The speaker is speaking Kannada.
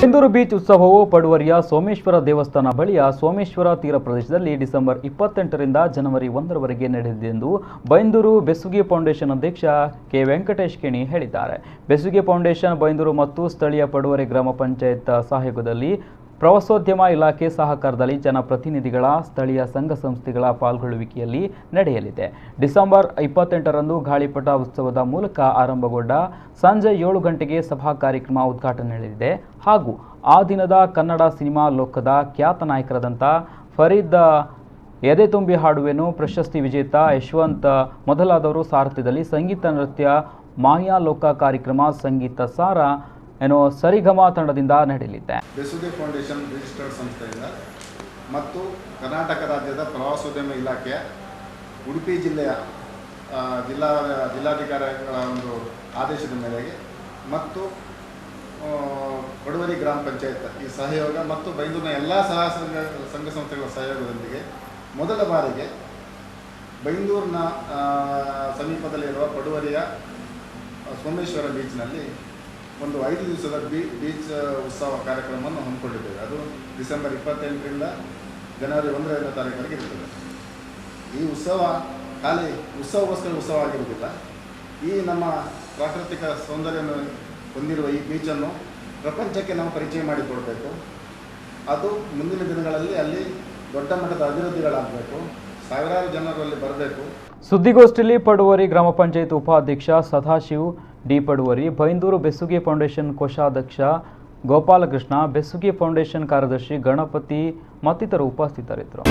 ಬೆಂದೂರು ಬೀಚ್ ಉತ್ಸವವು ಪಡುವರಿಯ ಸೋಮೇಶ್ವರ ದೇವಸ್ಥಾನ ಬಳಿಯ ಸೋಮೇಶ್ವರ ತೀರ ಪ್ರದೇಶದಲ್ಲಿ ಡಿಸೆಂಬರ್ 28ರಿಂದ ಜನವರಿ 1ರವರೆಗೆ ನಡೆದಿದೆ ಎಂದು ಬೈಂದೂರು ಬೆಸುಗೆ ಫೌಂಡೇಶನ್ ಅಧ್ಯಕ್ಷ ಕೆ ವೆಂಕಟೇಶ್ ಕಿಣಿ ಹೇಳಿದ್ದಾರೆ. ಬೆಸುಗೆ ಫೌಂಡೇಶನ್ ಬೈಂದೂರು ಮತ್ತು ಸ್ಥಳೀಯ ಪಡುವರಿ ಗ್ರಾಮ ಪಂಚಾಯತ್ ಸಹಯೋಗದಲ್ಲಿ ಪ್ರವಾಸೋದ್ಯಮ ಇಲಾಖೆ ಸಹಕಾರದಲ್ಲಿ ಜನಪ್ರತಿನಿಧಿಗಳ ಸ್ಥಳೀಯ ಸಂಘ ಸಂಸ್ಥೆಗಳ ಪಾಲ್ಗೊಳ್ಳುವಿಕೆಯಲ್ಲಿ ನಡೆಯಲಿದೆ. ಡಿಸೆಂಬರ್ 28ರಂದು ಗಾಳಿಪಟ ಉತ್ಸವದ ಮೂಲಕ ಆರಂಭಗೊಂಡ ಸಂಜೆ 7 ಗಂಟೆಗೆ ಸಭಾ ಕಾರ್ಯಕ್ರಮ ಉದ್ಘಾಟನೆ ನಡೆಯಲಿದೆ ಹಾಗೂ ಆ ದಿನದ ಕನ್ನಡ ಸಿನಿಮಾ ಲೋಕದ ಖ್ಯಾತ ನಾಯಕರಾದಂಥ ಫರೀದ್ ಎದೆ ತುಂಬಿ ಹಾಡುವೆನು, ಪ್ರಶಸ್ತಿ ವಿಜೇತ ಯಶವಂತ್ ಮೊದಲಾದವರು ಸಾರಥ್ಯದಲ್ಲಿ ಸಂಗೀತ ನೃತ್ಯ ಮಾಯಾ ಲೋಕ ಕಾರ್ಯಕ್ರಮ ಸಂಗೀತ ಸಾರ ಸರಿಗಮ ತಂಡದಿಂದ ನಡೆಯಲಿದೆ. ಬೆಸುಗೆ ಫೌಂಡೇಶನ್ ರಿಜಿಸ್ಟರ್ಡ್ ಸಂಸ್ಥೆಯಿಂದ ಮತ್ತು ಕರ್ನಾಟಕ ರಾಜ್ಯದ ಪ್ರವಾಸೋದ್ಯಮ ಇಲಾಖೆಯ ಉಡುಪಿ ಜಿಲ್ಲೆಯ ಜಿಲ್ಲಾಧಿಕಾರಿಗಳ ಒಂದು ಆದೇಶದ ಮೇರೆಗೆ ಮತ್ತು ಪಡುವರಿ ಗ್ರಾಮ ಪಂಚಾಯತ್ ಈ ಸಹಯೋಗ ಮತ್ತು ಬೈಂದೂರಿನ ಎಲ್ಲ ಸಂಘ ಸಂಸ್ಥೆಗಳ ಸಹಯೋಗದೊಂದಿಗೆ ಮೊದಲ ಬಾರಿಗೆ ಬೈಂದೂರಿನ ಸಮೀಪದಲ್ಲಿರುವ ಪಡುವರಿಯ ಸೋಮೇಶ್ವರ ಬೀಚ್ನಲ್ಲಿ ಒಂದು 5 ದಿವಸದ ಬೀಚ್ ಉತ್ಸವ ಕಾರ್ಯಕ್ರಮವನ್ನು ಹಮ್ಮಿಕೊಂಡಿದ್ದೇವೆ. ಅದು ಡಿಸೆಂಬರ್ 28ರಿಂದ ಜನವರಿ 1ನೇ ತಾರೀಕುವರೆಗೆ ಇರ್ತದೆ. ಈ ಉತ್ಸವ ಖಾಲಿ ಉತ್ಸವಗೋಸ್ಕರ ಉತ್ಸವ ಆಗಿರುವುದಿಲ್ಲ. ಈ ನಮ್ಮ ಪ್ರಾಕೃತಿಕ ಸೌಂದರ್ಯವನ್ನು ಹೊಂದಿರುವ ಈ ಬೀಚನ್ನು ಪ್ರಪಂಚಕ್ಕೆ ನಾವು ಪರಿಚಯ ಮಾಡಿಕೊಡಬೇಕು. ಅದು ಮುಂದಿನ ದಿನಗಳಲ್ಲಿ ಅಲ್ಲಿ ದೊಡ್ಡ ಮಟ್ಟದ ಅಭಿವೃದ್ಧಿಗಳಾಗಬೇಕು, ಸಾವಿರಾರು ಜನರು ಅಲ್ಲಿ ಬರಬೇಕು. ಸುದ್ದಿಗೋಷ್ಠಿಯಲ್ಲಿ ಪಡುವರಿ ಗ್ರಾಮ ಪಂಚಾಯತ್ ಉಪಾಧ್ಯಕ್ಷ ಸದಾಶಿವ್ ಡಿ ಪಡುವರಿ, ಬೈಂದೂರು ಬೆಸುಗೆ ಫೌಂಡೇಶನ್ ಕೋಶಾಧ್ಯಕ್ಷ ಗೋಪಾಲಕೃಷ್ಣ, ಬೆಸುಗೆ ಫೌಂಡೇಶನ್ ಕಾರ್ಯದರ್ಶಿ ಗಣಪತಿ ಮತ್ತಿತರರು ಉಪಸ್ಥಿತರಿದ್ದರು.